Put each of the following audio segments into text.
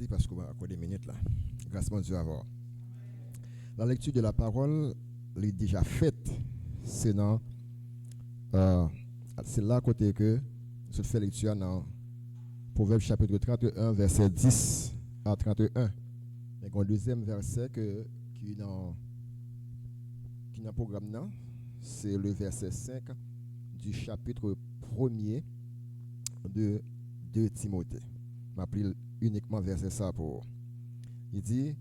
merci parce qu'on va encore des minutes là. Grâce à Dieu à vous. La lecture de la parole est déjà faite. C'est dans c'est là côté que je fais lecture dans Proverbe chapitre 31 verset 10 à 31. Et un deuxième verset qui est dans le programme là, c'est le verset 5 du chapitre 1er de 2 Timothée. Je m'appelle uniquement verset ça pour. Il dit: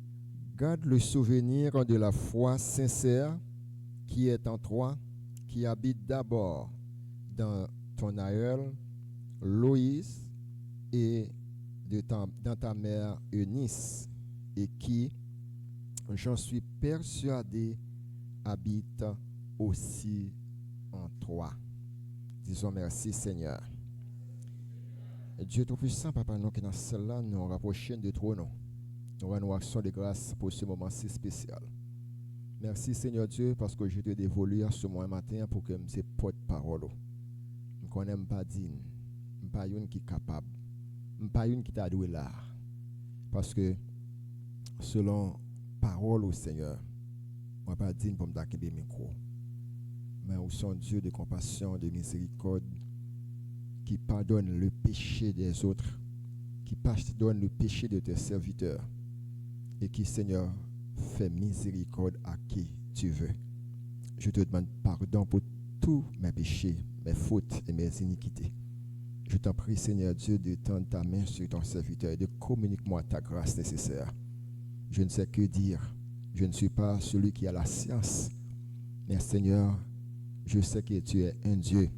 garde le souvenir de la foi sincère qui est en toi, qui habite d'abord dans ton aïeul Loïs et dans ta mère Eunice, et qui, j'en suis persuadé, habite aussi en toi. Disons merci Seigneur. Dieu Tout-Puissant, Papa, nous qui dans celle-là, nous rapprochons de toi, nous rendons action de grâce pour ce moment si spécial. Merci Seigneur Dieu, parce que je te dévolu ce matin pour que je porte-parole. Je ne connais pas digne, je ne suis pas une qui est capable, je ne suis pas une qui t'a doué là. Parce que selon parole au Seigneur, je ne suis pas digne pour me donner le micro. Mais au son Dieu de compassion, de miséricorde, qui pardonne le péché des autres, qui pardonne le péché de tes serviteurs, et qui, Seigneur, fait miséricorde à qui tu veux. Je te demande pardon pour tous mes péchés, mes fautes et mes iniquités. Je t'en prie, Seigneur Dieu, de tendre ta main sur ton serviteur et de communiquer-moi ta grâce nécessaire. Je ne sais que dire. Je ne suis pas celui qui a la science. Mais Seigneur, je sais que tu es un Dieu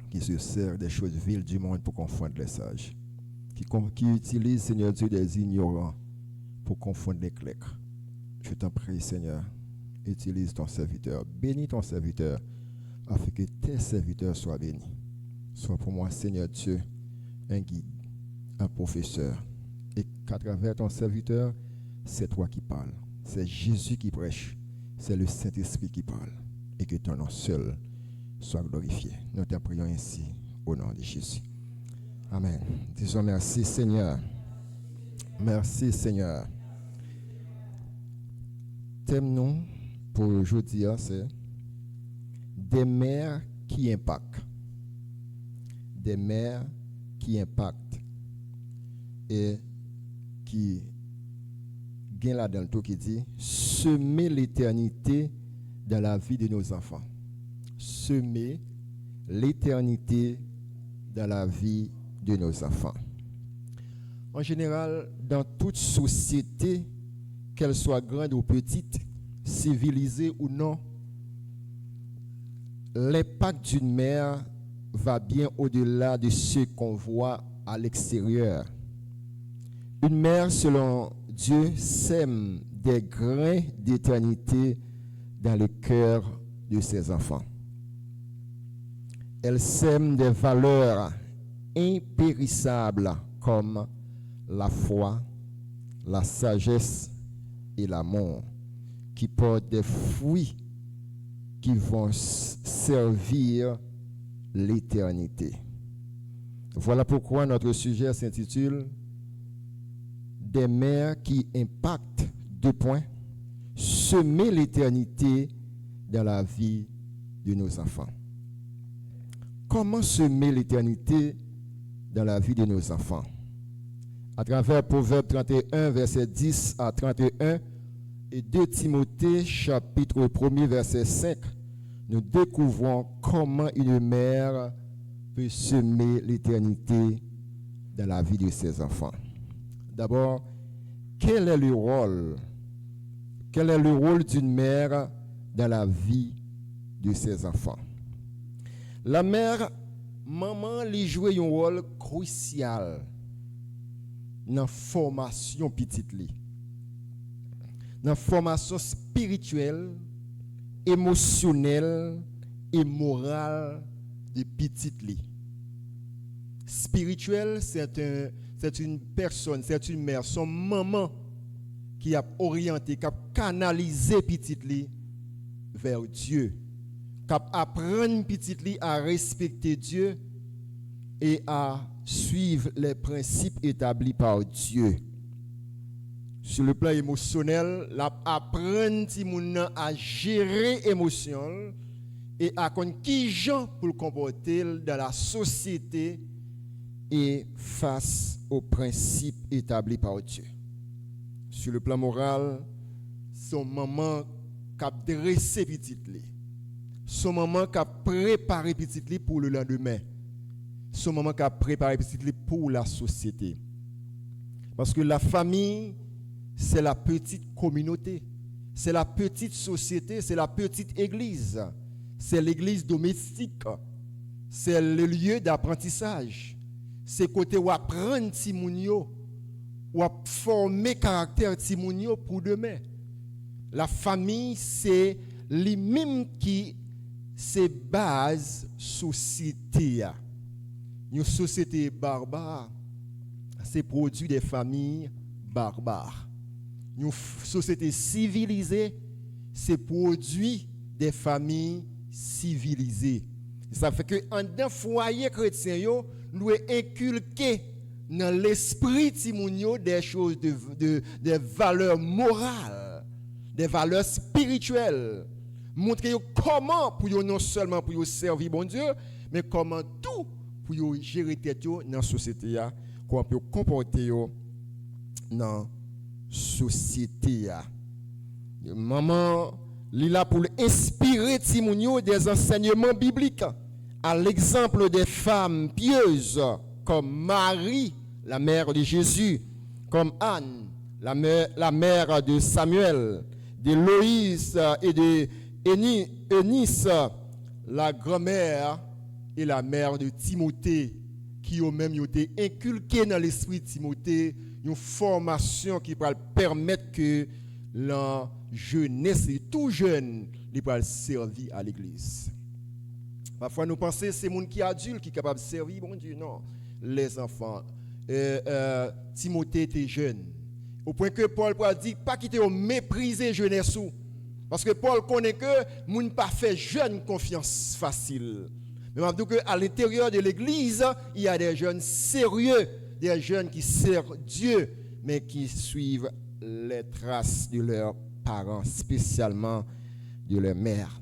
qui se sert des choses viles du monde pour confondre les sages. Qui utilise, Seigneur Dieu, des ignorants pour confondre les clercs. Je t'en prie, Seigneur, utilise ton serviteur. Bénis ton serviteur afin que tes serviteurs soient bénis. Sois pour moi, Seigneur Dieu, un guide, un professeur. Et qu'à travers ton serviteur, c'est toi qui parles. C'est Jésus qui prêche. C'est le Saint-Esprit qui parle. Et que ton nom seul soit glorifié. Nous te prions ainsi au nom de Jésus. Amen. Disons merci Seigneur. Merci Seigneur. Thème nous pour aujourd'hui, c'est des mères qui impactent. Des mères qui impactent et qui gagnent là-dedans tout qui dit semer l'éternité dans la vie de nos enfants. Semer l'éternité dans la vie de nos enfants. En général, dans toute société, qu'elle soit grande ou petite, civilisée ou non, l'impact d'une mère va bien au-delà de ce qu'on voit à l'extérieur. Une mère, selon Dieu, sème des grains d'éternité dans le cœur de ses enfants. Elle sème des valeurs impérissables comme la foi, la sagesse et l'amour, qui portent des fruits qui vont servir l'éternité. Voilà pourquoi notre sujet s'intitule des mères qui impactent, semer l'éternité dans la vie de nos enfants. Comment semer l'éternité dans la vie de nos enfants? À travers Proverbe 31, verset 10 à 31 et 2 Timothée, chapitre 1er, verset 5, nous découvrons comment une mère peut semer l'éternité dans la vie de ses enfants. D'abord, quel est le rôle d'une mère dans la vie de ses enfants? La mère, maman, lui joue un rôle crucial dans la formation petite li. Dans la formation spirituelle, émotionnelle et morale de petite li. Spirituelle, c'est une personne, c'est une mère, son maman qui a orienté, qui a canalisé petite li vers Dieu. Qui a apprendre petite li à respecter Dieu et à suivre les principes établis par Dieu. Sur le plan émotionnel, apprendre ti moun nan à gérer émotion et à connaître qui gens pour le comporter dans la société et face aux principes établis par Dieu. Sur le plan moral, son maman qui a dressé petit li. Son maman qui a préparé petit li pour le lendemain. Son maman qui a préparé petit li pour la société. Parce que la famille, c'est la petite communauté. C'est la petite société, c'est la petite église. C'est l'église domestique. C'est le lieu d'apprentissage. C'est côté où apprendre Timounio, où former caractère Timounio pour demain. La famille, c'est lui-même qui c'est base société. Une société barbare, c'est produit des familles barbares. Une société civilisée, c'est produit des familles civilisées. Ça fait que dans foyer chrétien yo, nous inculquer dans l'esprit timounio des choses des valeurs morales, des valeurs spirituelles. Montrer comment pour non seulement pour servir bon Dieu, mais comment tout pour gérer tête dans la société, comment pour comporter dans la société. Maman, il est là pour inspirer Timounio des enseignements bibliques, à l'exemple des femmes pieuses comme Marie, la mère de Jésus, comme Anne, la mère de Samuel, de Loïs et de Eunice, la grand-mère et la mère de Timothée, qui ont même été inculqués dans l'esprit de Timothée une formation qui va permettre que la jeunesse, tout jeune, il va servir à l'église. Parfois, nous pensons que c'est les gens qui sont adultes qui sont capables de servir. Bon Dieu, non. Les enfants. Timothée était jeune. Au point que Paul dit pas quitter au mépriser jeunesse. Parce que Paul connaît que les gens pas fait jeune confiance facile. Mais je dis qu'à l'intérieur de l'église, il y a des jeunes sérieux, des jeunes qui servent Dieu, mais qui suivent les traces de leurs parents, spécialement de leur mère.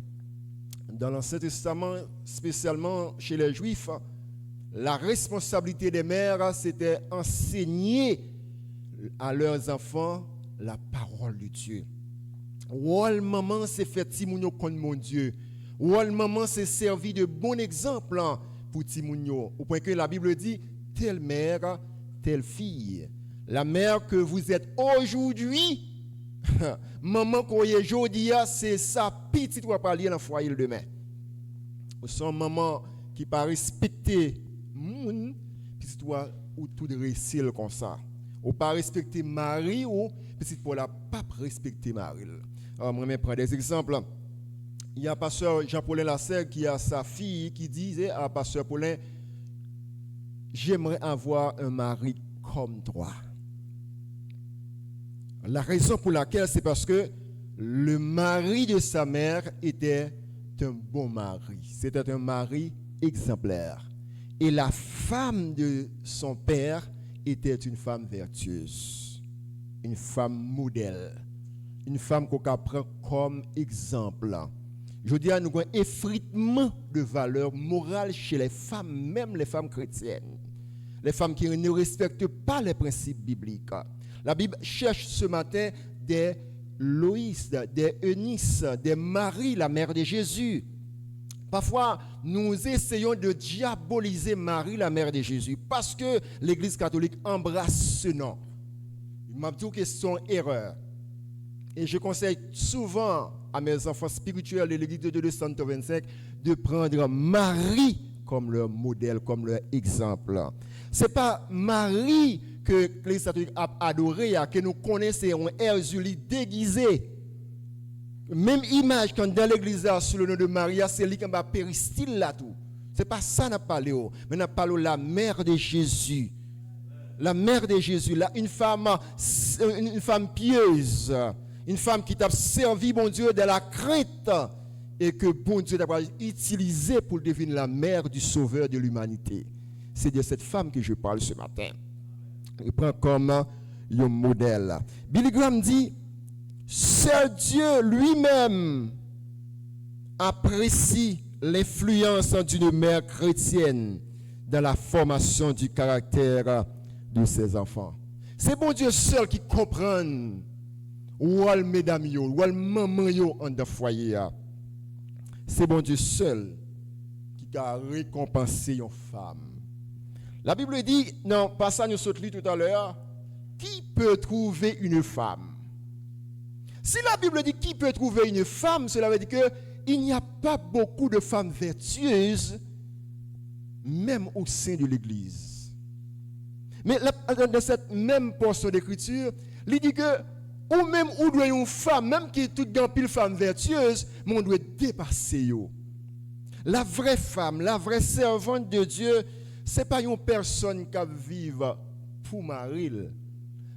Dans l'Ancien Testament, spécialement chez les Juifs, la responsabilité des mères, c'était enseigner à leurs enfants la parole de Dieu. Ou maman, c'est faire Timounio contre mon Dieu. Ou maman, c'est servir de bon exemple pour Timounio. Au point que la Bible dit, telle mère, telle fille. La mère que vous êtes aujourd'hui, maman qu'on est aujourd'hui, c'est sa petite ou à parler dans le foyer le demain. Ou son maman qui pas respecter moun, petite toi ou tout dresser comme ça. Ou pas respecter Marie ou petite pour la pas respecter Marie. Alors moi je prends des exemples. Il y a pasteur Jean-Paulin Lasserre qui a sa fille qui disait à pasteur Paulin, j'aimerais avoir un mari comme toi. La raison pour laquelle c'est parce que le mari de sa mère était un bon mari. C'était un mari exemplaire. Et la femme de son père était une femme vertueuse. Une femme modèle. Une femme qu'on prend comme exemple. Je dis à nous un effritement de valeurs morales chez les femmes, même les femmes chrétiennes. Les femmes qui ne respectent pas les principes bibliques. La Bible cherche ce matin des Loïs, des Eunice, des Marie, la mère de Jésus. Parfois, nous essayons de diaboliser Marie, la mère de Jésus, parce que l'Église catholique embrasse ce nom. Je m'a dit que c'est une erreur. Et je conseille souvent à mes enfants spirituels de l'Église de 225 de prendre Marie comme leur modèle, comme leur exemple. Ce n'est pas Marie que l'Église catholique a adoré, que nous connaissons, un Erzulie déguisé. Même image quand dans l'église sous le nom de Maria, c'est lui qui a péristyle là tout. C'est pas ça n'a parlé, mais n'a parlé de la mère de Jésus. La mère de Jésus, là, une femme pieuse, une femme qui t'a servi bon Dieu de la crainte et que bon Dieu t'a utilisé pour devenir la mère du sauveur de l'humanité. C'est de cette femme que je parle ce matin. Il prend comme un modèle. Billy Graham dit, seul Dieu lui-même apprécie l'influence d'une mère chrétienne dans la formation du caractère de ses enfants. C'est bon Dieu seul qui comprend où est mesdames yo, où est maman yo en de foyer. C'est bon Dieu seul qui a récompensé une femme. La Bible dit, dans le passage nous sommes lu tout à l'heure, qui peut trouver une femme? Si la Bible dit qui peut trouver une femme, cela veut dire qu'il n'y a pas beaucoup de femmes vertueuses, même au sein de l'Église. Mais dans cette même portion d'écriture, il dit que, ou même où doit une femme, même qui est toute une femme vertueuse, mais on doit dépasser yo. La vraie femme, la vraie servante de Dieu, ce n'est pas une personne qui vive pour Marie,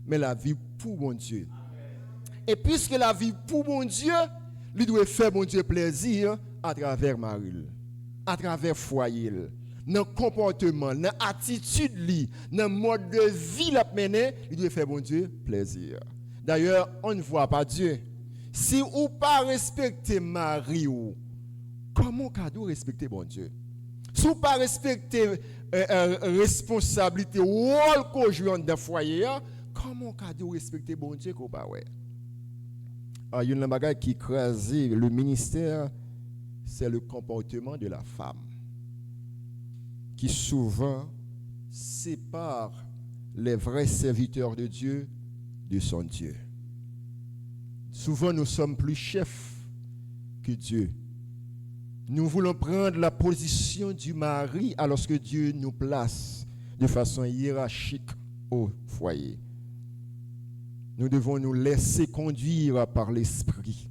mais la vie pour mon Dieu. Et puisque la vie pour mon Dieu, lui doit faire mon Dieu plaisir à travers Marie, à travers foyer, dans le comportement, dans l'attitude, dans le mode de vie la mener, il doit faire mon Dieu plaisir. D'ailleurs, on ne voit pas Dieu. Si ou pas respecter Marie, comment cadeau respecter mon Dieu? Si vous pas respecter responsabilité rôle qu'on joue dans le foyer, comment cadeau respecter bon Dieu qu'on pas ouais? Il y a une bagaille qui crase le ministère, c'est le comportement de la femme qui souvent sépare les vrais serviteurs de Dieu de son Dieu. Souvent nous sommes plus chefs que Dieu. Nous voulons prendre la position du mari alors que Dieu nous place de façon hiérarchique au foyer. Nous devons nous laisser conduire par l'esprit.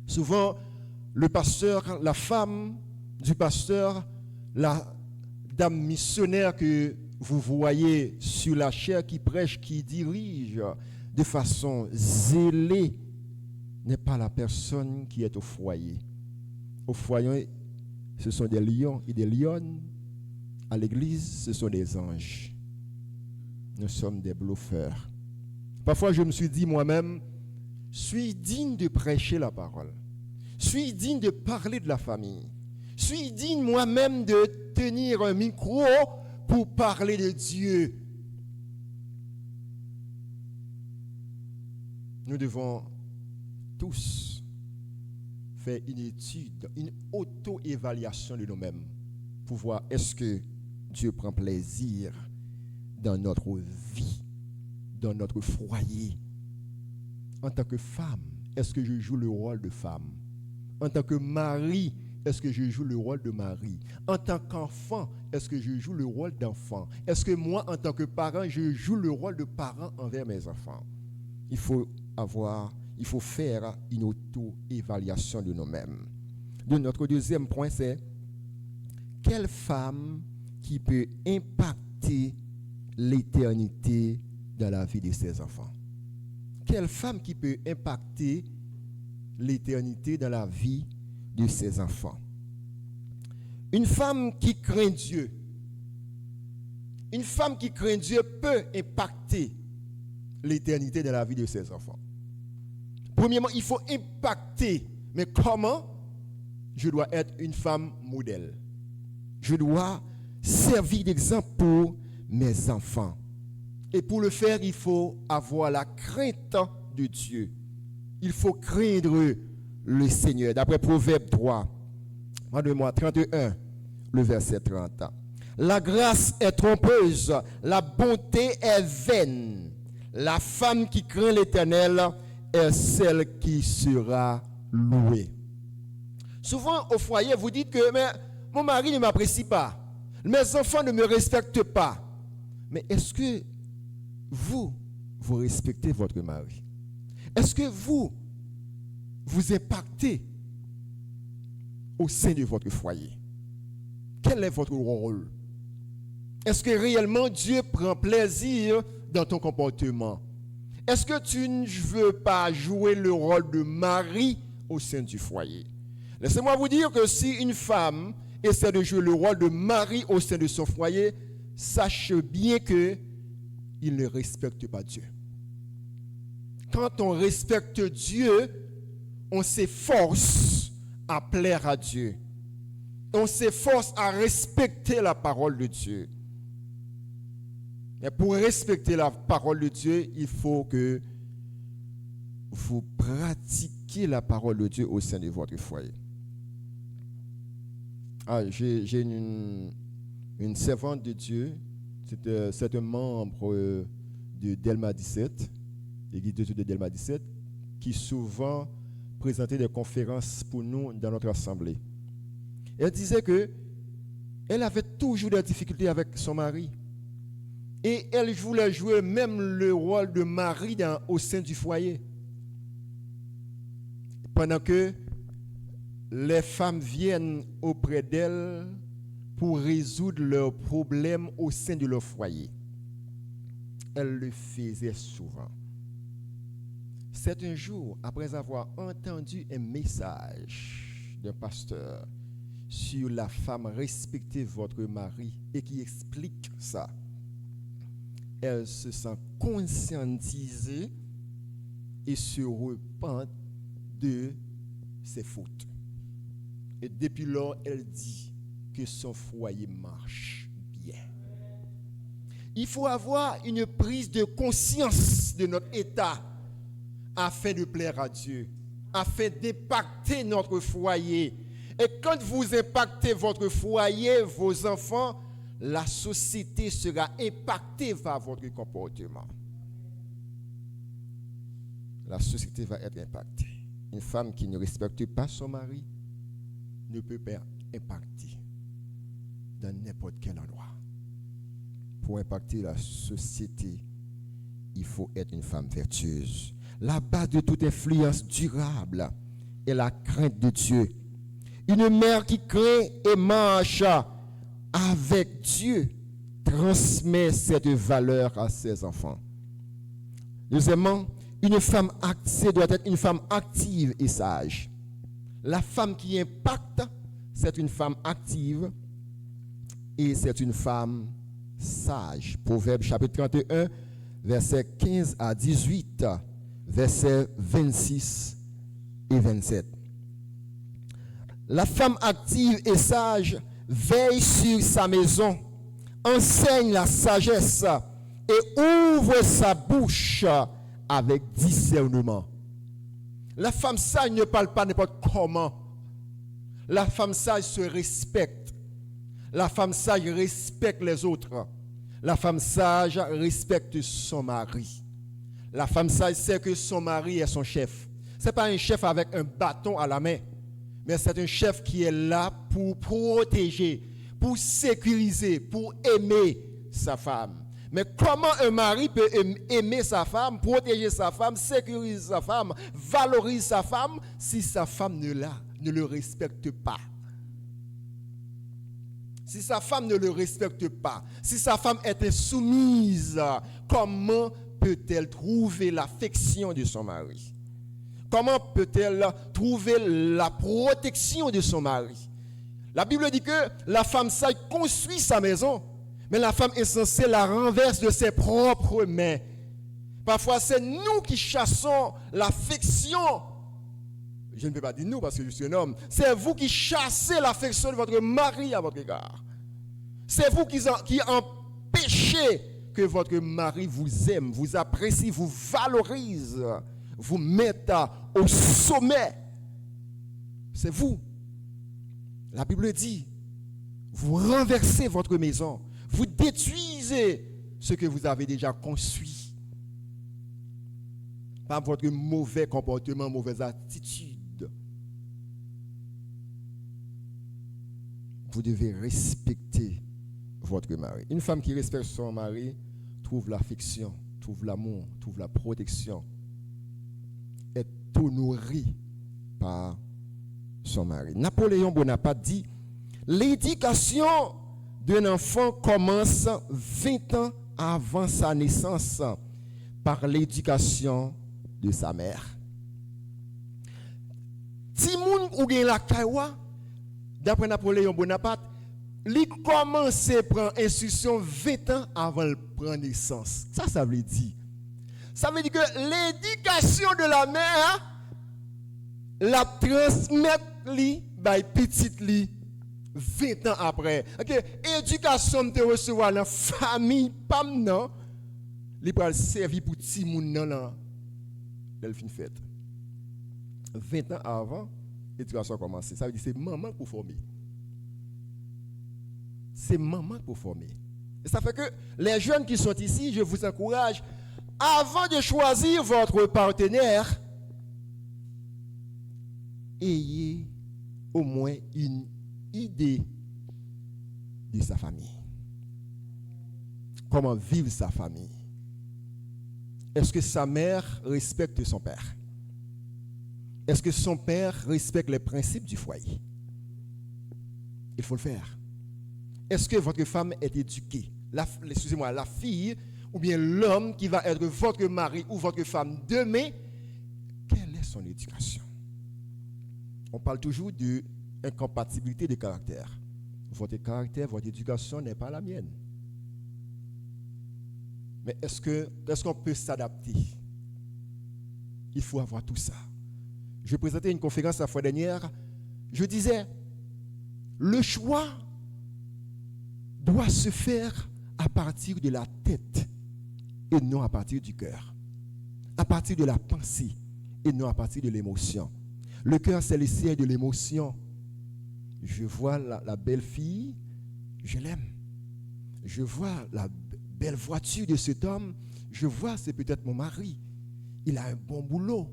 Souvent, le pasteur, la femme du pasteur, la dame missionnaire que vous voyez sur la chaire qui prêche, qui dirige de façon zélée, n'est pas la personne qui est au foyer. Au foyer, ce sont des lions et des lionnes. À l'église, ce sont des anges. Nous sommes des bluffeurs. Parfois, je me suis dit moi-même, suis digne de prêcher la parole. Suis digne de parler de la famille. Suis digne moi-même de tenir un micro pour parler de Dieu. Nous devons tous faire une étude, une auto-évaluation de nous-mêmes pour voir est-ce que Dieu prend plaisir dans notre vie, dans notre foyer. En tant que femme, est-ce que je joue le rôle de femme? En tant que mari, est-ce que je joue le rôle de mari? En tant qu'enfant, est-ce que je joue le rôle d'enfant? Est-ce que moi, en tant que parent, je joue le rôle de parent envers mes enfants? Il faut faire une auto-évaluation de nous-mêmes. Donc, notre deuxième point, c'est quelle femme qui peut impacter l'éternité dans la vie de ses enfants? Quelle femme qui peut impacter l'éternité dans la vie de ses enfants? Une femme qui craint Dieu. Une femme qui craint Dieu peut impacter l'éternité dans la vie de ses enfants. Premièrement, il faut impacter. Mais comment? Je dois être une femme modèle. Je dois servir d'exemple pour mes enfants. Et pour le faire, il faut avoir la crainte de Dieu. Il faut craindre le Seigneur. D'après Proverbe 3, 31, le verset 30. La grâce est trompeuse, la bonté est vaine. La femme qui craint l'Éternel est celle qui sera louée. Souvent au foyer, vous dites que mais, mon mari ne m'apprécie pas, mes enfants ne me respectent pas. Mais est-ce que vous respectez votre mari? Est-ce que vous impactez au sein de votre foyer? Quel est votre rôle? Est-ce que réellement Dieu prend plaisir dans ton comportement? Est-ce que tu ne veux pas jouer le rôle de mari au sein du foyer? Laissez-moi vous dire que si une femme essaie de jouer le rôle de mari au sein de son foyer, sache bien qu'il ne respecte pas Dieu. Quand on respecte Dieu, on s'efforce à plaire à Dieu. On s'efforce à respecter la parole de Dieu. Et pour respecter la parole de Dieu, il faut que vous pratiquiez la parole de Dieu au sein de votre foyer. J'ai une servante de Dieu, c'est un membre de Delma 17, l'église de Dieu de Delma 17, qui souvent présentait des conférences pour nous dans notre assemblée. Elle disait que elle avait toujours des difficultés avec son mari. Et elle voulait jouer même le rôle de mari au sein du foyer. Pendant que les femmes viennent auprès d'elle pour résoudre leurs problèmes au sein de leur foyer. Elle le faisait souvent. C'est un jour, après avoir entendu un message d'un pasteur sur la femme respectez votre mari et qui explique ça, elle se sent conscientisée et se repent de ses fautes. Et depuis lors, elle dit que son foyer marche bien. Il faut avoir une prise de conscience de notre état afin de plaire à Dieu, afin d'impacter notre foyer. Et quand vous impactez votre foyer, vos enfants, la société sera impactée par votre comportement. La société va être impactée. Une femme qui ne respecte pas son mari ne peut pas impacter dans n'importe quel endroit. Pour impacter la société, il faut être une femme vertueuse. La base de toute influence durable est la crainte de Dieu. Une mère qui craint et marche avec Dieu transmet cette valeur à ses enfants. Deuxièmement, une femme active doit être une femme active et sage. La femme qui impacte, c'est une femme active et c'est une femme sage. Proverbe chapitre 31, versets 15 à 18, versets 26 et 27. La femme active et sage veille sur sa maison, enseigne la sagesse et ouvre sa bouche avec discernement. La femme sage ne parle pas n'importe comment. La femme sage se respecte. La femme sage respecte les autres. La femme sage respecte son mari. La femme sage sait que son mari est son chef. Ce n'est pas un chef avec un bâton à la main, mais c'est un chef qui est là pour protéger, pour sécuriser, pour aimer sa femme. Mais comment un mari peut aimer sa femme, protéger sa femme, sécuriser sa femme, valoriser sa femme, si sa femme ne le respecte pas? Si sa femme ne le respecte pas, si sa femme est insoumise, comment peut-elle trouver l'affection de son mari? Comment peut-elle trouver la protection de son mari? La Bible dit que la femme sage construit sa maison, mais la femme insensée la renverse de ses propres mains. Parfois, c'est nous qui chassons l'affection. Je ne peux pas dire nous parce que je suis un homme. C'est vous qui chassez l'affection de votre mari à votre égard. C'est vous qui empêchez que votre mari vous aime, vous apprécie, vous valorise, vous mette au sommet. C'est vous. La Bible dit, vous renversez votre maison, vous détruisez ce que vous avez déjà construit par votre mauvais comportement, mauvaise attitude. Vous devez respecter votre mari. Une femme qui respecte son mari trouve l'affection, trouve l'amour, trouve la protection, est honorée par son mari. Napoléon Bonaparte dit, l'éducation d'un enfant commence 20 ans avant sa naissance par l'éducation de sa mère. Timoun ou gen la kaiwa, d'après Napoléon Bonaparte, il commence à prendre instruction 20 ans avant de prendre naissance. Ça veut dire. Ça veut dire que l'éducation de la mère la transmettre li by petite li 20 ans après. OK, éducation te recevoir dans famille pam nan, li pral servir pour ti moun nan là. Elle fin fête. 20 ans avant, l'éducation a commencé. Ça veut dire que c'est maman pour former. C'est maman pour former. Et ça fait que les jeunes qui sont ici, je vous encourage, avant de choisir votre partenaire, ayez au moins une idée de sa famille. Comment vivre sa famille. Est-ce que sa mère respecte son père? Est-ce que son père respecte les principes du foyer? Il faut le faire. Est-ce que votre femme est éduquée? Excusez-moi, la fille ou bien l'homme qui va être votre mari ou votre femme demain, quelle est son éducation? On parle toujours de incompatibilité de caractère. Votre caractère, votre éducation n'est pas la mienne. Mais est-ce qu'on peut s'adapter? Il faut avoir tout ça. Je présentais une conférence la fois dernière. Je disais, le choix doit se faire à partir de la tête et non à partir du cœur. À partir de la pensée et non à partir de l'émotion. Le cœur, c'est le siège de l'émotion. Je vois la belle fille, je l'aime. Je vois la belle voiture de cet homme, je vois c'est peut-être mon mari. Il a un bon boulot.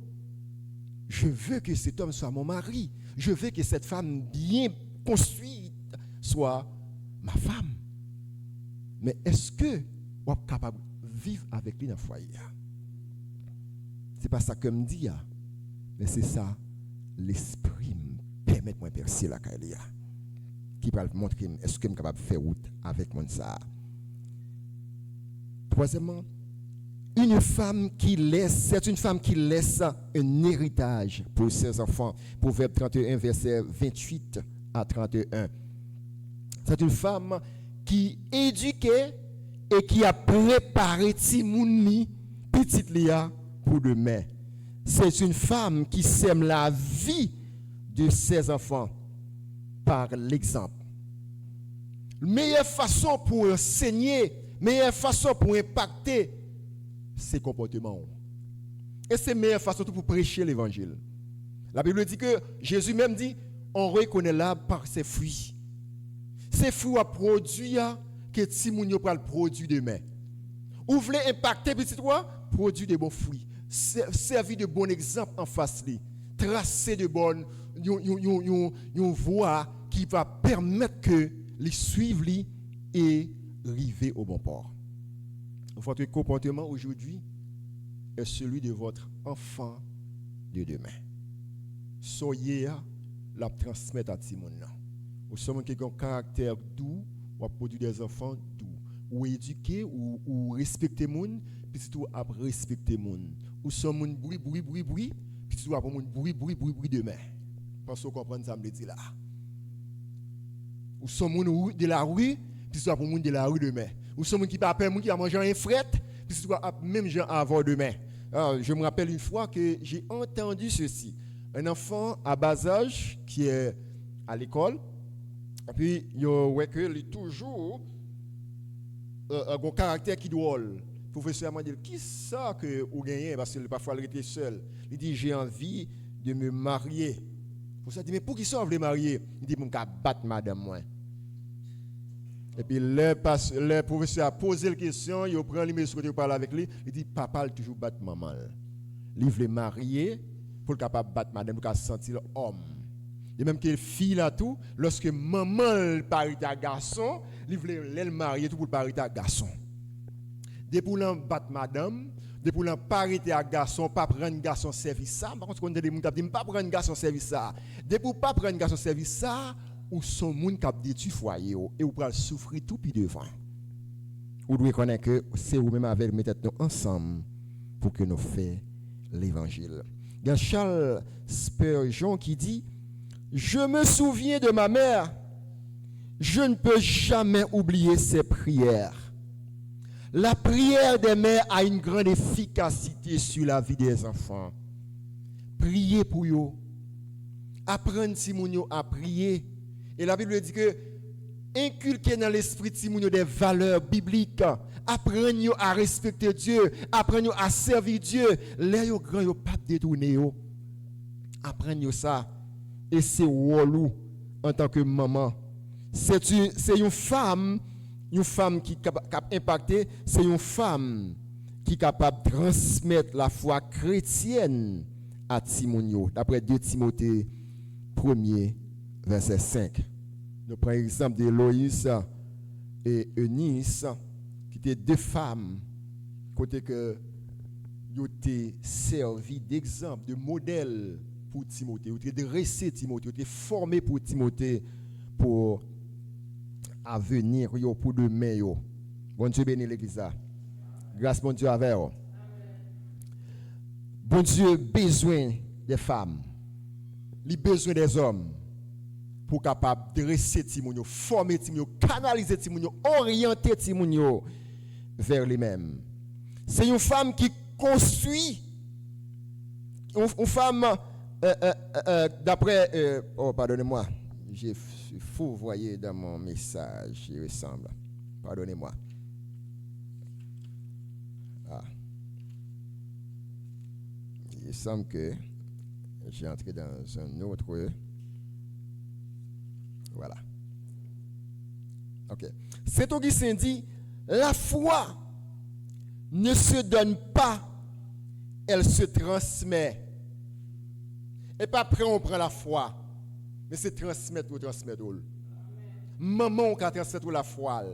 Je veux que cet homme soit mon mari. Je veux que cette femme bien construite soit ma femme. Mais est-ce que on est capable de vivre avec lui dans le foyer? Ce n'est pas ça que me dit, mais c'est ça, l'esprit me permet de me percer la carrière. Qui va montrer est-ce que je suis capable de faire route avec mon ça. Troisièmement, c'est une femme qui laisse un héritage pour ses enfants. Proverbe 31, verset 28 à 31. C'est une femme qui éduquait et qui a préparé Timouni, petite Léa, pour demain. C'est une femme qui sème la vie de ses enfants par l'exemple. La meilleure façon pour enseigner, meilleure façon pour impacter ses comportements. Et c'est la meilleure façon pour prêcher l'évangile. La Bible dit que Jésus même dit, on reconnaît l'arbre par ses fruits. Ces fruits à produire que Timounio pral produit demain. Ou voulez impacter petit toi, produire de bons fruits. Servir de bons exemples en face li. Tracer de bonnes une voie qui va permettre que les suivre et arriver au bon port. Votre comportement aujourd'hui est celui de votre enfant de demain. Soyez la transmettre à Timoun. Ou sommes qui ont un caractère doux, ou produire des enfants doux, ou éduquer ou respecter moun, puis surtout à respecter moun. Ou sommes bruit, puis surtout à bruit demain. Parce que vous comprenez ça me dit là. Ou sommes de la rue, puis surtout pour moun de la rue demain. Ou sommes qui pas peur moun qui a mangé un fret, puis surtout même gens avoir demain. Alors, je me rappelle une fois que j'ai entendu ceci. Un enfant à bas âge qui est à l'école, et puis il voit qu'il est toujours un caractère qui drôle. Le professeur m'a dit, qui ça que vous gagnez? Parce que parfois il était seul. Il dit, j'ai envie de me marier. Le professeur dit, mais pour qui ça vous voulez marier? Il dit, je vais battre madame moi. Et puis le professeur a posé la question, il prend les sur côté parle avec lui, il dit, papa il toujours battre maman. Il veut marier pour capable battre madame, pour se sentir homme. Et même que fille là tout, lorsque maman parie à garçon, il veut le marier tout pour parie à garçon. Depuis l'an battre madame, depuis l'an parie à garçon, pas prendre garçon service ça. Par contre, on dit pas prendre garçon service ça. Depuis pas prendre garçon service ça, ou son monde qui a détruit foyer et ou pral souffrir tout puis devant. Vous devez connaître que c'est vous même avec mettre nous ensemble pour que nous fassions l'évangile. Il y a Charles Spurgeon qui dit, je me souviens de ma mère, je ne peux jamais oublier ses prières. La prière des mères a une grande efficacité sur la vie des enfants. Priez pour eux. Apprendre Timounio à prier. Et la Bible dit que inculquer dans l'esprit de Timounio des valeurs bibliques. Apprendre à respecter Dieu. Apprendre à servir Dieu. Les grands, ils ne pas détourner. Apprendre ça. Et c'est Wolou en tant que maman. C'est une femme qui a impacté, c'est une femme qui est capable de transmettre la foi chrétienne à Timounio. D'après 2 Timothée 1er, verset 5. Nous prenons l'exemple d'Héloïse et Eunice, qui étaient deux femmes, côté que ils ont été servi d'exemple, de modèle pour Timothée, ils ont été dressés Timothée, ils ont été formés pour Timothée, pour avenir, pour demain. Bon Dieu bénit l'église. Grâce bon Dieu avec vous. Bon Dieu besoin des femmes. Il a besoin des hommes pour capable dresser Timounio, former Timounio, canaliser Timounio, orienter Timounio vers lui-même. C'est une femme qui construit. Une femme, d'après, pardonnez-moi, j'ai fou, voyez dans mon message, il ressemble. Pardonnez-moi. Il semble que j'ai entré dans un autre. Voilà. Ok. Saint Augustin dit, la foi ne se donne pas, elle se transmet. Et pas après on prend la foi, mais c'est transmettre ou transmettre. Maman on transmettre la foi.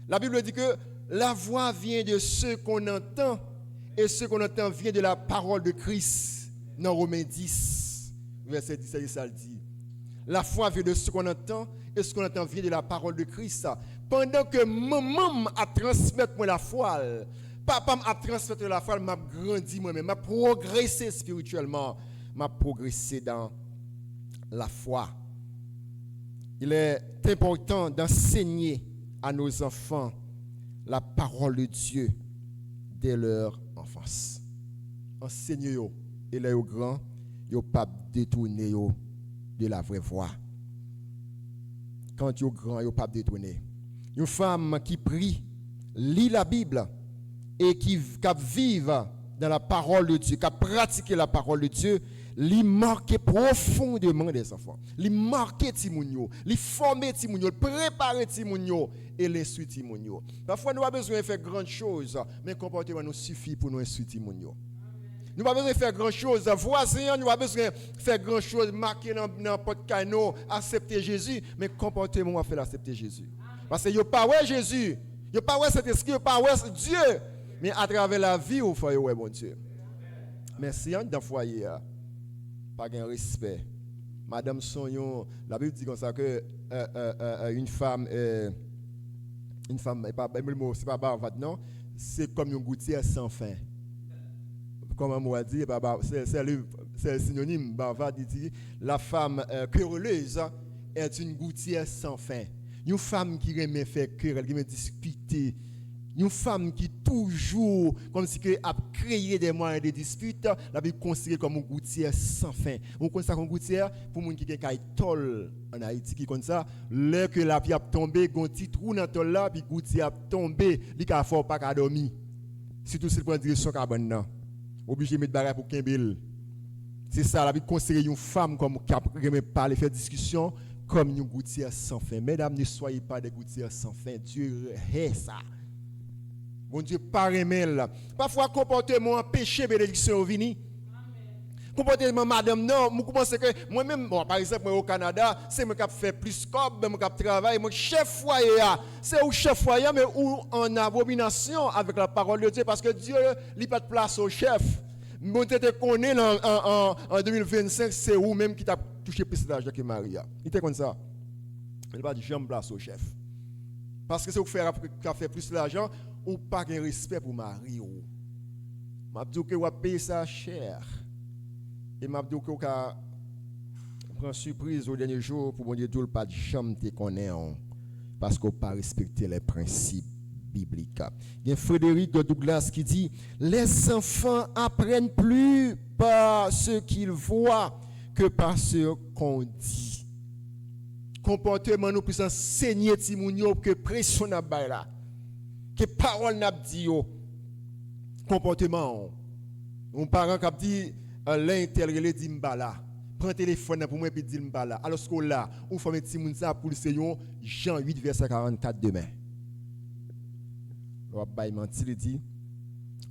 La Bible dit que la voix vient de ce qu'on entend, et ce qu'on entend vient de la parole de Christ. Dans Romains 10, verset 17, ça le dit. La foi vient de ce qu'on entend, et ce qu'on entend vient de la parole de Christ. Pendant que maman a transmettre moi la foi, papa a transmettre la foi, m'a grandi moi-même, m'a progressé spirituellement, m'a progressé dans la foi. Il est important d'enseigner à nos enfants la parole de Dieu dès leur enfance. Enseignez-vous et les grands, ils ne pas détourner de la vraie voie. Quand ils sont grands, ils ne pas détourner. Une femme qui prie, lit la Bible et qui vive dans la parole de Dieu, qui pratique la parole de Dieu, lui marque profondément des enfants. Lui marque Timounio, lui former Timounio, préparer Timounio et l'instruire Timounio. Parfois, nous avons besoin de faire grandes choses, mais le comportement nous suffit pour nous instruire Timounio. Nous n'avons pas besoin de faire grand chose. Voisins, nous n'avons pas besoin de faire grand chose, marquer dans n'importe quel accepter Jésus, mais comportement va faire accepter Jésus. Parce que il n'y a pas ouais Jésus, il n'y a pas ouais cet esprit, il n'y a pas ouais Dieu, mais à travers la vie, vous faites ouais bon Dieu. Merci dans le foyer, pas de respect. Madame Sonyon, la Bible dit comme ça que une femme, c'est pas bavard, non, c'est comme une gouttière sans fin. Comme on dit, c'est synonyme, bavard, dit la femme querelleuse est une gouttière sans fin. Une femme qui aime faire querelle, qui aime discuter. Une femme qui toujours, comme si elle a créé des moyens de dispute, la Bible considère comme une gouttière sans fin. On considère comme une gouttière pour les gens qui ont tol en Haïti, qui comme ça, l'heure que la pierre a tombé, il y a un petit trou dans le tol là, puis la gouttière a tombé, il n'y a pas dormir. Surtout si elle prend direction carbone. Obligé de mettre barrière pour Kimbel. C'est ça, la Bible considère une femme comme qui aime parler, faire discussion, comme une gouttière sans fin. Mesdames, ne soyez pas des gouttières sans fin. Dieu hait ça. Bon Dieu, pas aimer là. Parfois, comportement péché, bénédiction au vini. Comportement, madame, non. Je pense que moi-même, bon, par exemple, moi, au Canada, c'est moi qui fais plus cob, moi qui travaille, moi, chef foyer, c'est où chef foyer, mais où en abomination avec la parole de Dieu, parce que Dieu n'a pas de place au chef. Moi, je te connais en 2025, c'est où même qui t'a touché plus d'argent que Maria. Il était comme ça. Il n'a pas dit jamais place au chef. Parce que c'est où faire plus d'argent, ou pas de respect pour Marie. Je dis que vous payez ça cher. Et je dis que vous prend surprise au dernier jour pour mon Dieu, tout le pas de chambre te connaît. Parce qu'on n'a pas respecté les principes biblique. Il y a Frédéric de Douglas qui dit les enfants apprennent plus par ce qu'ils voient que par ce qu'on dit. Comportement nous puisse enseigner Timounio que pression n'a pas là. Que parole n'a dit yo. Comportement. Un parent qui dit l'interrelé dit m'bala. Prends téléphone pour moi et dit m'bala. Alors ce là, on fait Timoun ça pour le Seigneur Jean 8 verset 44 demain. Le bail menti il dit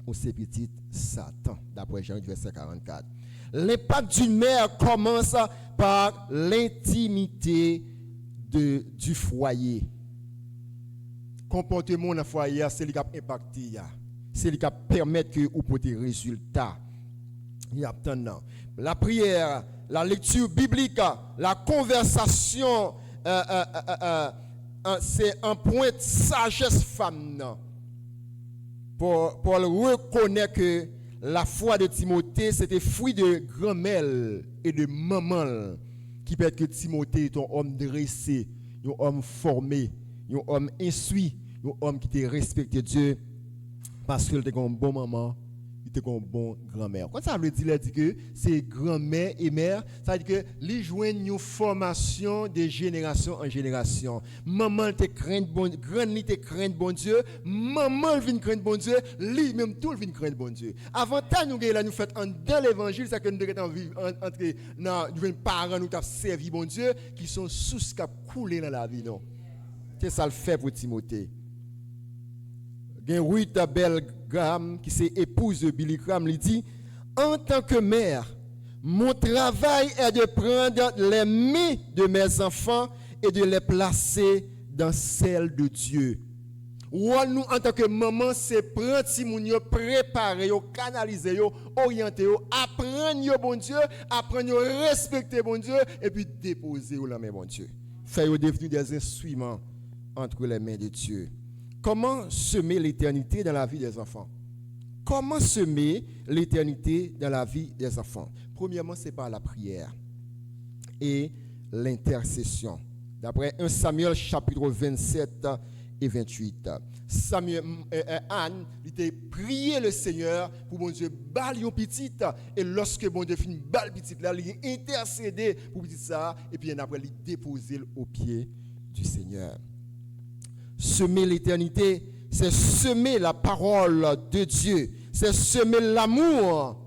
on c'est petit Satan d'après Jean 8 verset 44. L'impact d'une mère commence par l'intimité du foyer. Comportement dans le foyer, c'est ce qui a impacté. C'est ce qui permet que vous ayez des résultats. La prière, la lecture biblique, la conversation, c'est un point de sagesse femme. Pour reconnaître que la foi de Timothée, c'était fruit de grand-mère et de maman qui peut être que Timothée est un homme dressé, un homme formé, un homme instruit, un homme qui te respecte Dieu parce qu'il était un bon maman, il était un bon grand-mère. Quand ça veut dire que c'est grand-mère et mère, ça veut dire que les joignent une formation de génération en génération. Maman te craint bon Dieu, grand-mère te craint bon Dieu, maman vient craindre bon Dieu, lui même tout vient craindre bon Dieu. Avantage nous là nous fait dans l'évangile, c'est que nous devons vivre entre nos parents nous qui servi bon Dieu qui sont sous qui coulé dans la vie non. C'est ça le fait pour Timothée. Ruth Belgraham, qui est épouse de Billy Graham, lui dit en tant que mère, mon travail est de prendre les mains de mes enfants et de les placer dans celles de Dieu. Ou nous, en tant que maman, c'est prendre Timounio, préparer, canaliser, orienter, apprendre bon Dieu, apprendre à respecter bon Dieu, et puis déposer la main bon Dieu. Faire devenir des instruments entre les mains de Dieu. Comment semer l'éternité dans la vie des enfants? Comment semer l'éternité dans la vie des enfants? Premièrement, c'est par la prière et l'intercession. D'après 1 Samuel chapitre 27 et 28. Anne était prié le Seigneur pour mon Dieu balle yon petite et lorsque bon Dieu finit balle petite là, il intercédé pour petite ça et puis après il déposer au pied du Seigneur. Semer l'éternité, c'est semer la parole de Dieu, c'est semer l'amour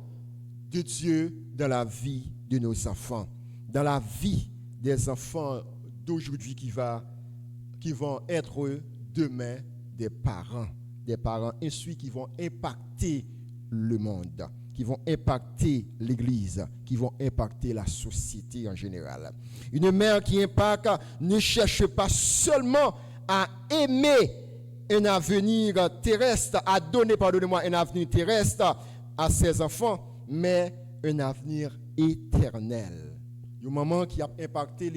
de Dieu dans la vie de nos enfants, dans la vie des enfants d'aujourd'hui qui vont être demain des parents instruits qui vont impacter le monde, qui vont impacter l'Église, qui vont impacter la société en général. Une mère qui impacte ne cherche pas seulement à aimer un avenir terrestre, à donner, un avenir terrestre à ses enfants, mais un avenir éternel. Une maman qui a impacté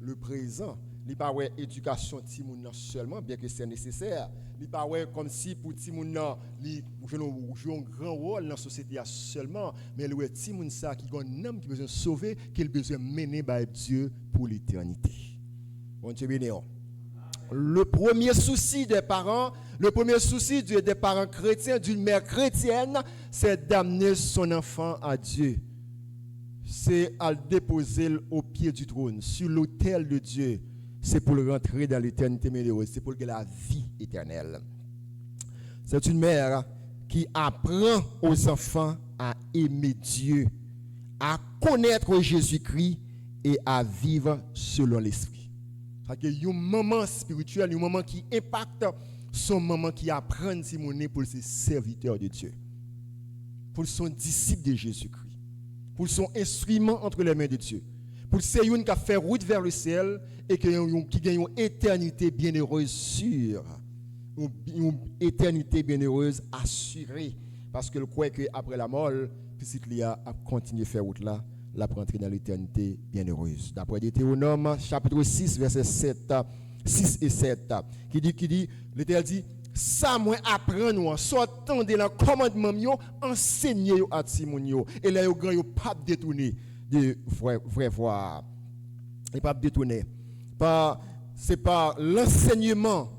le présent, il pas éducation Timoun seulement, bien que c'est nécessaire. Il pas comme si pour Timoun il joue un grand rôle dans la société seulement, mais le Timoun ça qui un homme qui besoin sauver, qui a besoin mener par Dieu pour l'éternité. Bon Dieu béni. Le premier souci des parents, des parents chrétiens, d'une mère chrétienne, c'est d'amener son enfant à Dieu. C'est à le déposer au pied du trône, sur l'autel de Dieu. C'est pour le rentrer dans l'éternité merveilleuse, c'est pour la vie éternelle. C'est une mère qui apprend aux enfants à aimer Dieu, à connaître Jésus-Christ et à vivre selon l'esprit. Il y a une maman spirituelle, une maman qui impacte son maman qui apprend Simoné pour ses serviteurs de Dieu, pour son disciple de Jésus-Christ, pour son instrument entre les mains de Dieu, pour ceux qui a fait route vers le ciel et qui gagnent une éternité bienheureuse sûre, une éternité bienheureuse assurée, parce que le croit qu'après la mort, petit Lia a continué à faire route là. La rentrer dans l'éternité bienheureuse. D'après Deutéronome, chapitre 6, verset 6 et 7, qui dit, l'Éternel dit, ça moi apprend nous, sortant de la commandement yo, enseigner yo à Timon et là yo grand yo pas détourner de vrai voie. Et pas détourner. C'est par l'enseignement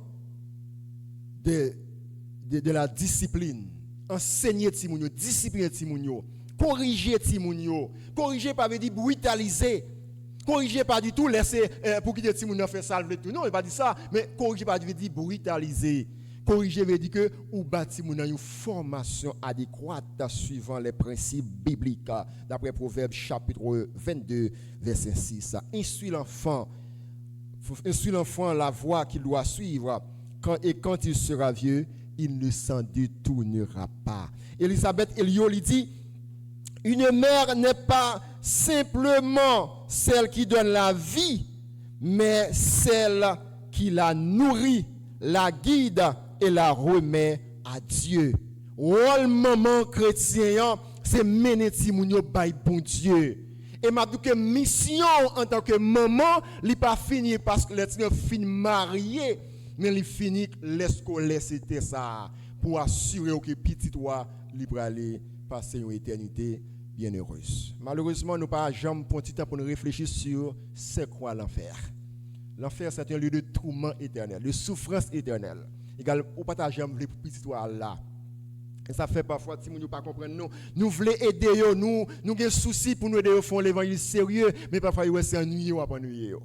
de la discipline. Enseigner Timounio, discipliner Timounio, corriger Timounio. Corriger pas veut dire brutaliser. Corriger pas du tout laisser pour quitter Timounio faire salver tout. Non, il pas dit ça, mais corriger pas veut dire brutaliser. Corriger veut dire que ou bâti une formation adéquate suivant les principes bibliques d'après Proverbes chapitre 22 verset 6. Instruire l'enfant la voie qu'il doit suivre quand il sera vieux, il ne s'en détournera pas. Elisabeth Elio lui dit, une mère n'est pas simplement celle qui donne la vie, mais celle qui la nourrit, la guide et la remet à Dieu. Rôle maman chrétien, c'est mener Timounio by bon Dieu. Et m'a dit que mission en tant que maman, il pas fini parce que les fin marié, mais il finit l'escolaire c'était ça pour assurer que petit toi libre aller passer une éternité bien heureuse. Malheureusement, nous pas jamais pour petit temps pour nous réfléchir sur c'est quoi l'enfer. L'enfer c'est un lieu de tourment éternel, de souffrance éternelle. Égal ou pas jamais pour petit toi là. Et ça fait parfois si nous pas comprendre nous voulons aider nous avons souci pour nous aider à faire l'évangile sérieux mais parfois c'est ennuyé ou pas ennuyé.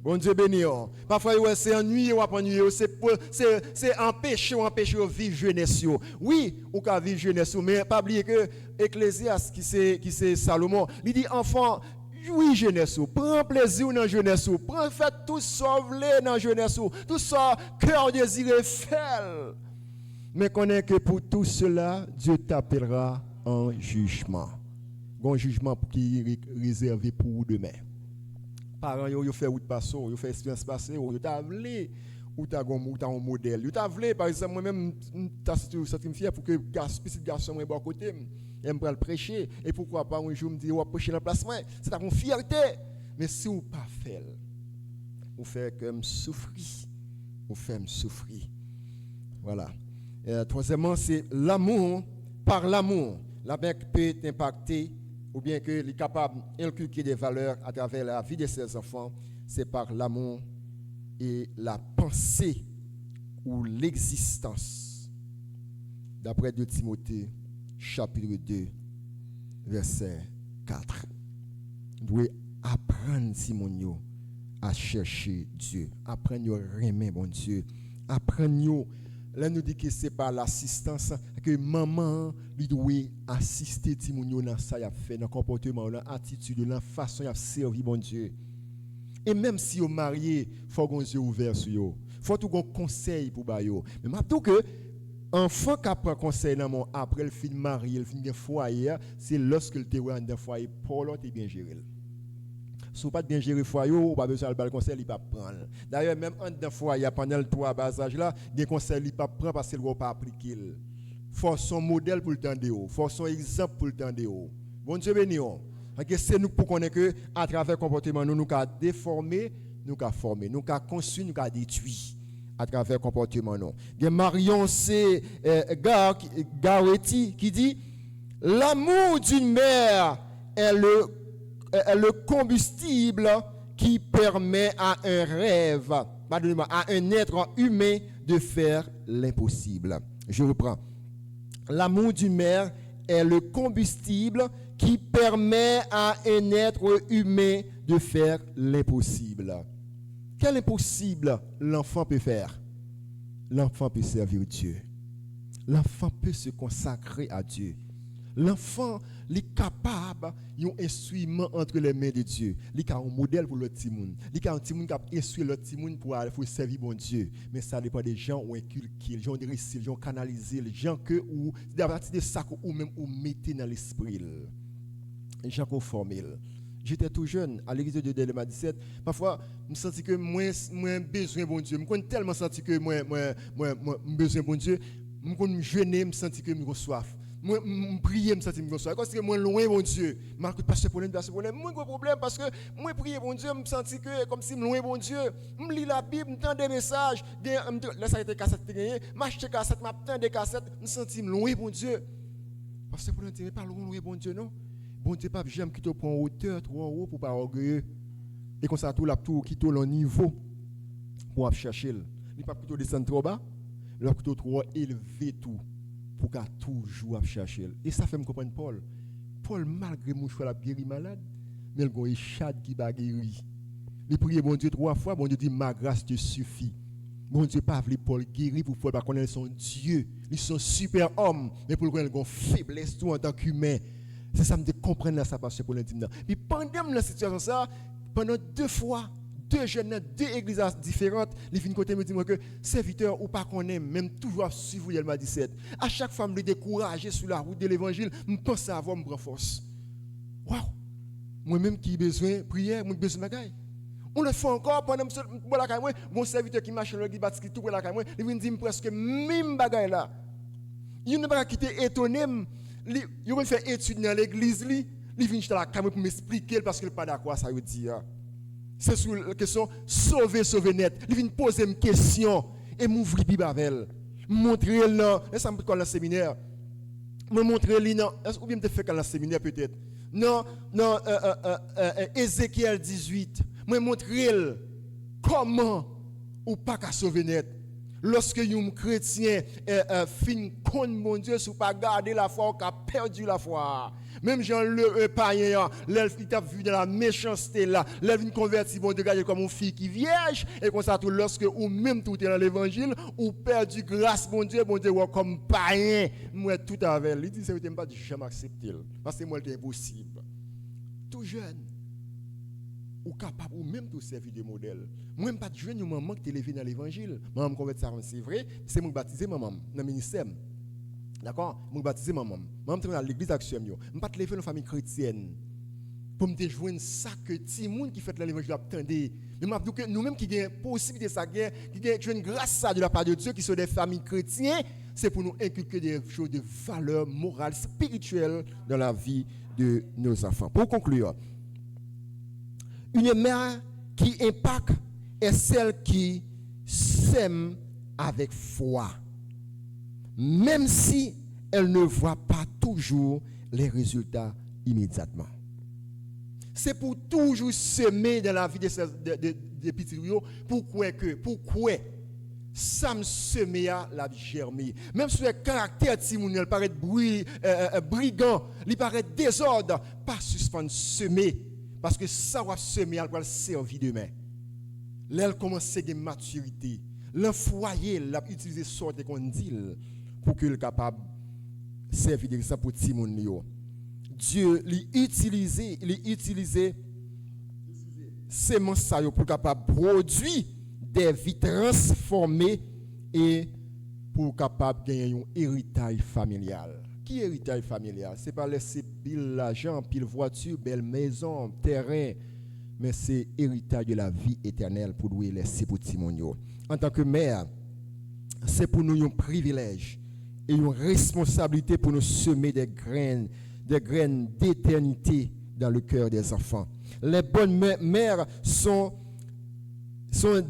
Bon Dieu béni. Parfois c'est ennuyé ou pas ennuyé, c'est empêcher de vivre jeunesse. Oui, ou ka vivre jeunesse mais pas oublier que Ecclésiaste qui c'est Salomon, il dit enfant oui jeunesse, prends plaisir dans jeunesse, faites tout sauver dans jeunesse, tout ça cœur désiré faire. Mais connais que pour tout cela, Dieu t'appellera en jugement. Un jugement qui est réservé pour vous demain. Parents, ils font route passer, ils font expérience passer, ils t'a voulu, ou t'as un modèle. Ils t'a voulu, par exemple, moi-même, ça me fait pour que petit garçon moi bon côté, j'aime pas le prêcher. Et pourquoi pas un jour me dire, on va prêcher dans place, c'est une fierté. Mais si vous pas fait, vous faites comme souffrir. Vous faites souffrir. Voilà. Troisièmement, c'est l'amour. Par l'amour, la mec peut impacter ou bien qu'il est capable d'inculquer des valeurs à travers la vie de ses enfants. C'est par l'amour et la pensée ou l'existence. D'après 2 Timothée, chapitre 2, verset 4. Vous devez apprendre, Simonio, à chercher Dieu. Apprendre à aimer mon Dieu. Apprendre. Là, nous dit que c'est par l'assistance que maman lui doit assister Timounio dans ça, il a fait, dans le comportement, dans l'attitude, dans la façon, il a servi bon Dieu. Et même si vous êtes marié, il faut qu'on ait ouvert sur vous. Il faut tout qu'on conseil pour vous. Mais maintenant que enfant qui apprend conseil après le fin marié, le fin de foyer, c'est lorsque le terrain dans foyer, pour l'autre est bien géré. Si vous pas bien gérer le foyer, vous pas besoin de le conseil, il pas prendre. D'ailleurs, même en dans foyer pendant le 3 bas âge là, des conseils il pas prendre parce qu'il ne va pas appliquer. Faut son modèle pour le temps de haut, faut son exemple pour le temps de haut. Bon Dieu béni. C'est nous pour connaître que à travers le comportement nous avons déformé, nous avons formé, nous avons construit, nous avons détruit à travers le comportement nous. Il y a Marion C. Garetti qui dit l'amour d'une mère est le combustible qui permet à un rêve, à un être humain de faire l'impossible. Je reprends. L'amour d'une mère est le combustible qui permet à un être humain de faire l'impossible. Quel impossible l'enfant peut faire? L'enfant peut servir Dieu. L'enfant peut se consacrer à Dieu. L'enfant est capable d'un instrument entre les mains de Dieu. Il a un modèle pour l'autre timoun. Il a un timoun qui a instruit l'autre timoun pour servir bon Dieu. Mais ça dépend des gens qui ont inculqué, les gens qui ont réussi, les gens qui ont canalisé, les gens que ou à partir de ça ou même ou mettez dans l'esprit. Les gens qui ont formé. J'étais tout jeune à l'église de Delema 17. Parfois, je me sentais que moi besoin de bon Dieu. Je me tellement senti que moi besoin de bon Dieu. Je jeûner, je me sentais que je soif. Moi prier me sentir soif parce que moi loin mon Dieu m'a pas ce problème moi gros problème parce que moi prier mon Dieu me sentir que comme si loin mon Dieu me lis la Bible m'entend des messages là ça a été cassette gagné m'acheter cassette m'attend des cassettes me sentir loin mon Dieu parce que problème c'est pas loin bon Dieu non bon Dieu pas j'aime qui te prend hauteur trop en haut pour pas orgueilleux et comme ça tout la tout qui tout le niveau pour chercher il pas plutôt descendre trop bas leur couteau trop élevé tout pour qu'à toujours chercher. Et ça fait me comprendre Paul. Paul, malgré mon choix, la guéri malade, mais il y a un échad qui va guérir. Il prie bon Dieu 3 fois, bon Dieu dit ma grâce te suffit. Bon Dieu pas voulu Paul guérir pour Paul pas connaître son Dieu. Ils sont super hommes, mais pour le une faiblesse tout en tant qu'humain. C'est ça me de comprendre là ça passe pour l'intime. Puis pendant la situation ça, pendant 2 fois, 2 jeunes, 2 églises différentes, les fin côté me dit que serviteur ou pas qu'on aime, même toujours suivre Yelma 17. À chaque fois me décourager sur la route de l'évangile, me pense à avoir me prendre force. Waouh. Moi-même qui besoin prière, moi besoin bagaille. On le fait encore pendant que la caille moi, mon serviteur qui marche le bâtiment tout pour la caille moi, il vient dire presque même bagaille là. Il ne pas quitter étonné, il va faire étude dans l'église li, il vient juste la caille pour m'expliquer parce qu'il pas d'accord ça veut dire. C'est sur la question sauver net. Il vient poser une question et m'ouvrir Bible avec elle. Montrer là, ça me fait dans le séminaire. Me montrer li non, ou bien me fait dans le séminaire peut-être. Non, Ézéchiel 18. Moi montrer comment ou pas qu'à sauver net. Lorsque un chrétien fin contre mon Dieu, si pas garder la foi, qui a perdu la foi. Même Jean le païen, il t'a vu dans la méchanceté là, il vient convertir bon Dieu comme une fille qui vierge et comme ça tout lorsque ou même tout est dans l'évangile ou perdu grâce bon Dieu comme païen, moi tout avec lui. Il dit c'est pas jamais accepter parce que moi c'est impossible. Tout jeune ou capable ou même tout servir de modèle. Moi même pas de jeune maman qui t'élevé dans l'évangile. Maman converti ça c'est vrai, c'est moi baptisé maman dans le ministère. D'accord? Moi baptisé maman. Maman dans l'église action yo. Me pas te lever dans famille chrétienne. Pour me joindre ça que ti monde qui fait l'évangile attendez. Mais m'a dit que nous même qui gagne possibilité ça qui gagne grâce ça de la part de Dieu qui sont des familles chrétiennes, c'est pour nous inculquer des choses de valeur morale, spirituelle dans la vie de nos enfants. Pour conclure, une mère qui impacte est celle qui sème avec foi, même si elle ne voit pas toujours les résultats immédiatement. C'est pour toujours semer dans la vie des petits rios. Pourquoi ça me semé la germé. Même si le caractère Timoun paraît brigand, il paraît désordre, pas suspendre semer. Parce que ça va semer, elle va servir demain. Là, elle commence à gagner maturité. Le foyer, elle a utilisé sorte qu'on dit pour qu'il soit capable de servir de ça pour Timoun. Dieu l'utilisait semences pour capable produire des vies transformées et pour capable gagner un héritage familial. Qui héritage familial? C'est pas laisser pile l'argent, pile voiture, belle maison, terrain, mais c'est héritage de la vie éternelle pour nous laisser pour Timonio. En tant que mère, c'est pour nous un privilège et une responsabilité pour nous semer des graines d'éternité dans le cœur des enfants. Les bonnes mères sont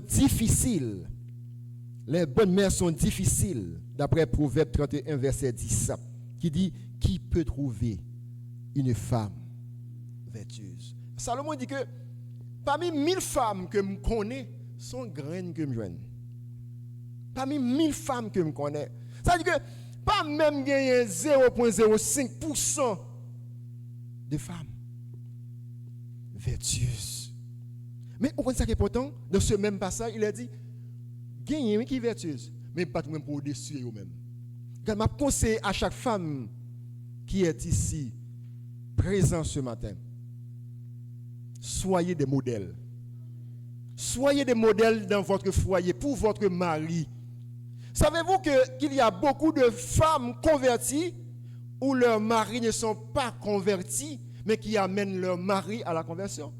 difficiles. Les bonnes mères sont difficiles, d'après Proverbe 31, verset 10, qui dit « Qui peut trouver une femme vertueuse ?» Salomon dit que parmi 1000 femmes que je connais, sont graines que je joigne. Parmi 1000 femmes que je connais. Ça veut dire que pas même gagner 0,05% de femmes vertueuses. Mais on sait important, dans ce même passage, il a dit gagner qui est vertueuse, mais pas tout même pour au-dessus eux-mêmes. Quand je conseille à chaque femme qui est ici, présente ce matin, soyez des modèles. Soyez des modèles dans votre foyer, pour votre mari. Savez-vous qu'il y a beaucoup de femmes converties où leurs maris ne sont pas convertis, mais qui amènent leur mari à la conversion?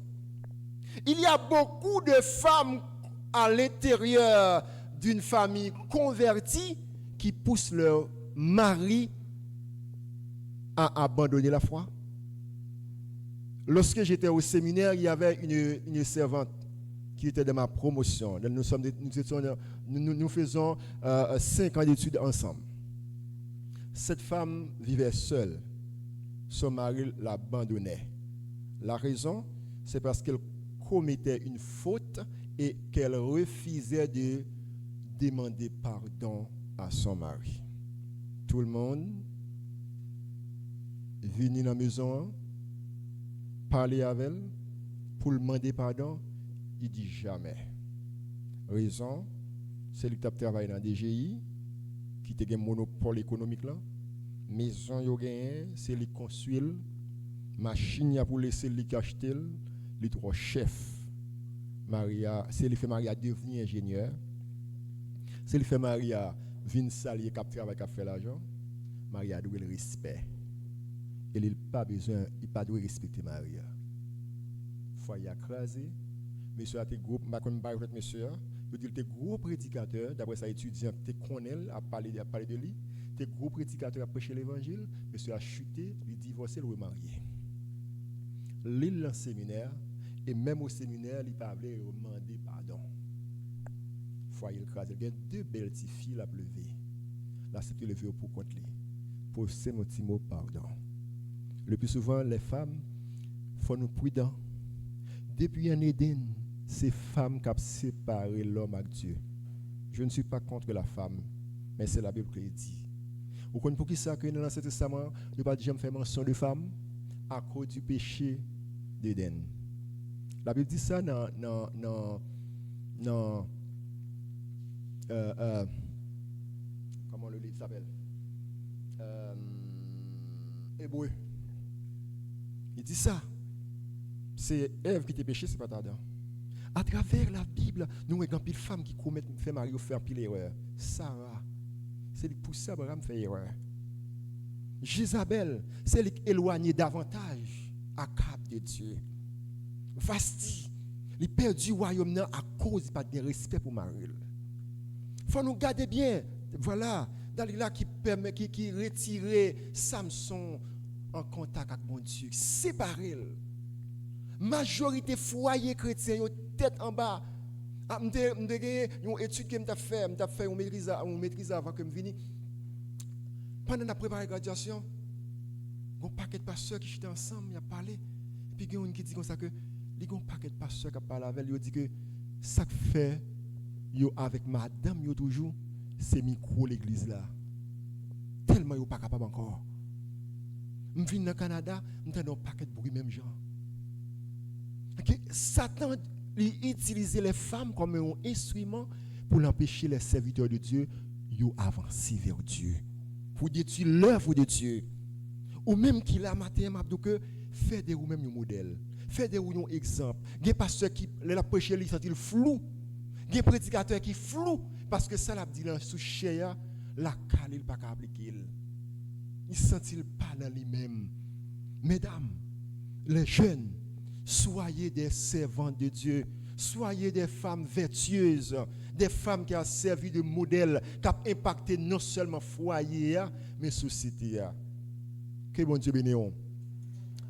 Il y a beaucoup de femmes à l'intérieur d'une famille convertie qui poussent leur mari à abandonner la foi. Lorsque j'étais au séminaire, il y avait une servante qui était de ma promotion. Nous faisons 5 ans d'études ensemble. Cette femme vivait seule. Son mari l'abandonnait. La raison, c'est parce qu'elle commettait une faute et qu'elle refusait de demander pardon à son mari. Tout le monde vient dans la maison, parler avec elle, pour lui demander pardon, il dit jamais. Raison, c'est lui qui travaille dans la DGI, qui a un monopole économique là. Maison yo gagné, c'est lui qui construit, machine pour laisser lui acheter, les trois chefs. Maria, c'est lui fait Maria devenir ingénieur. C'est lui fait Maria venir salier cap travail cap faire l'argent. Maria doit le respect. Et il pas besoin, il pas doit respecter Maria. Foyer écrasé, monsieur a été gros, m'a comme pas monsieur, il dit était gros prédicateur, d'après ça étudiant te connaît à parler de lui, t'es gros prédicateur à prêcher l'évangile, monsieur a chuté, il divorcé, le remarié. L'île dans séminaire et même au séminaire, il pas voulu demander pardon. Foyer écrasé, il y a deux belles petites filles à lever. Là c'est lever pour contre lui. Pour ces petits mots pardon. Le plus souvent les femmes faut nous prudents. Depuis en Éden, c'est femmes qui ont séparé l'homme avec Dieu. Je ne suis pas contre la femme, mais c'est la Bible qui le dit. Vous connaissez pour qui ça que dans l'Ancien Testament, ne pas jamais faire mention de femme à cause du péché d'Éden. La Bible dit ça dans comment le livre s'appelle? Hébreu. Il dit ça. C'est Ève qui t'a péché, c'est pas Adam. À travers la Bible, nous avons une femme qui commet fait mari ou faire pile erreur. Sarah, c'est lui pousser Abraham faire erreur. Jézabel, c'est lui éloigner davantage à cap de Dieu. Vasti, il perdu du royaume à cause de pas de respect pour Marie. Faut nous garder bien. Voilà, Dalila qui permet qui retirer Samson en contact avec mon Dieu, séparer. Majorité foyer chrétien yo tête en bas. M'de une étude que m'ta fait une maîtrise avant que me vini. Pendant la préparer graduation, un paquet de pasteurs qui étaient ensemble, y a parlé. Et puis il y a un qui dit comme ça que il y a un paquet de pasteurs qui a parlé avec lui, dit que ça fait yo avec madame yo toujours c'est micro l'église là. Tellement yo pas capable encore. M'vinn dans Canada, m'tend un paquet de bruit même genre. Satan utilise les femmes comme un instrument pour empêcher les serviteurs de Dieu d'avancer vers Dieu, pour détruire l'œuvre de Dieu. Ou même qu'il a matin, que fait des ou même un modèle, fait des ou un exemple. Il y a des pasteurs qui la prêcher, ils sont flou. Il y a des prédicateurs qui flou parce que ça l'a dit dans sous chair, la cale il pas appliquer. Il sent-il pas dans lui-même. Mesdames, les jeunes, soyez des servantes de Dieu. Soyez des femmes vertueuses, des femmes qui ont servi de modèle, qui ont impacté non seulement le foyer, mais la société. Que bon Dieu bénisse.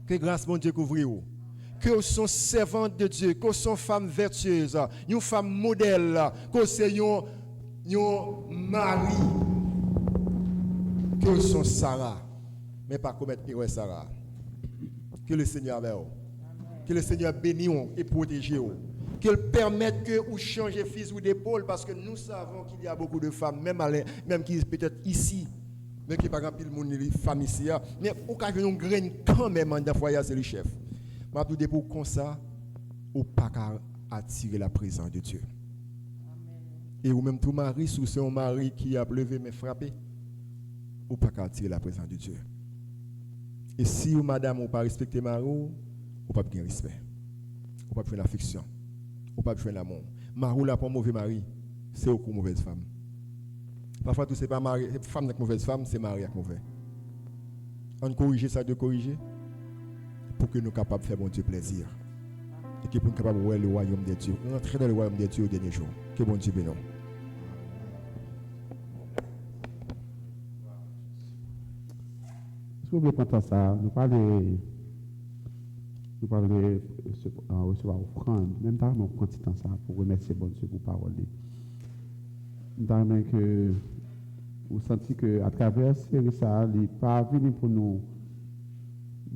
Que grâce bon Dieu couvre. Que vous sont servantes de Dieu, que vous sont femmes vertueuses, une femme modèle, que vous soyez un mari, que vous sont Sarah, mais pas commettre pire Sarah. Que le Seigneur avec vous. Que le Seigneur bénisse et protège vous. Qu'il permette que vous changez fils ou d'épaule, parce que nous savons qu'il y a beaucoup de femmes, même qui peut-être ici, mais qui par exemple les femmes ici, mais au cas où nous graine quand même dans le foyer, c'est le chef. Je vais vous dire comme ça, ou pas attirer la présence de Dieu. Et ou même tout mari, si c'est un mari qui a levé mais frappé, ou pas attirer la présence de Dieu. Et si ou madame ou pas respecter mari, ou pas bien respect, ou pas faire l'affection, ou pas faire l'amour. Mari là pour mauvais mari, c'est une mauvaise femme. Parfois tout c'est pas mari, femme avec mauvaise femme, c'est mari avec mauvais. On corrige ça de corriger pour que nous soyons capables de faire mon Dieu plaisir. Et que nous soyons capables de voir le royaume de Dieu. Entrer dans le royaume de Dieu au dernier jour. Que bon Dieu bénisse. Si vous voulez prendre ça, nous parlons de recevoir offrande. Même temps, nous prenons temps ça pour remercier bon Dieu pour parole. Nous que vous sentez qu'à travers ça, il n'est pas venu pour nous.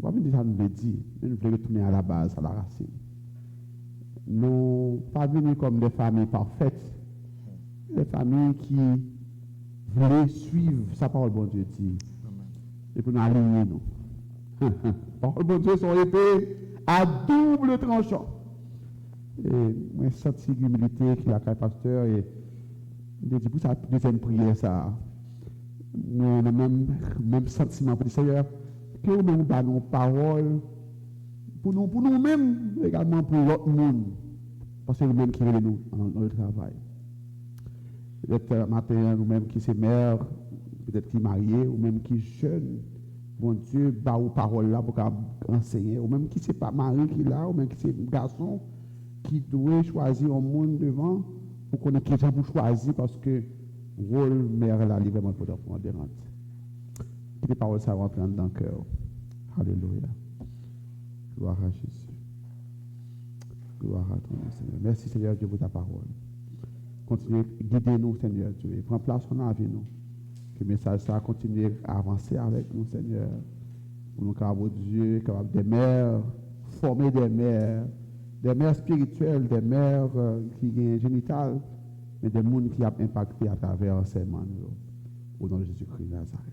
Nous ne pouvons pas dire, mais nous voulons retourner à la base, à la racine. Nous ne sommes pas venus comme des familles parfaites, des familles qui voulons suivre sa parole, bon Dieu dit. Et pour nous aligner, nous. Parole, bon Dieu, sont épées à double tranchant. Et moi, j'ai senti l'humilité qui a fait pasteur et je dis pour ça, deuxième prière, ça. Moi, le même sentiment pour le Seigneur, que nous donnons nos paroles pour nous-mêmes, également pour l'autre monde. Parce que c'est nous-mêmes qui veulent nous dans le travail. Peut-être matin, nous-mêmes qui sommes mères, peut-être qui mariés, ou même qui jeunes, bon Dieu, bah aux paroles là pour enseigner, ou même qui c'est pas mari qui là, ou même qui c'est garçon qui doit choisir un monde devant pour qu'on ait quelqu'un pour choisir parce que rôle mère là, il est vraiment prépondérant. Que les paroles ça rentrent dans le cœur. Alléluia. Gloire à Jésus. Gloire à ton nom, Seigneur. Merci Seigneur Dieu pour ta parole. Continue à guider nous, Seigneur Dieu, et prends place dans la vie, nous. Que le message ça continue à avancer avec nous, Seigneur. Pour nous, capables Dieu, capables des mères, former des mères spirituelles, des mères qui sont génitales, mais des mondes qui ont impacté à travers l'enseignement, au nom de Jésus-Christ de Nazareth.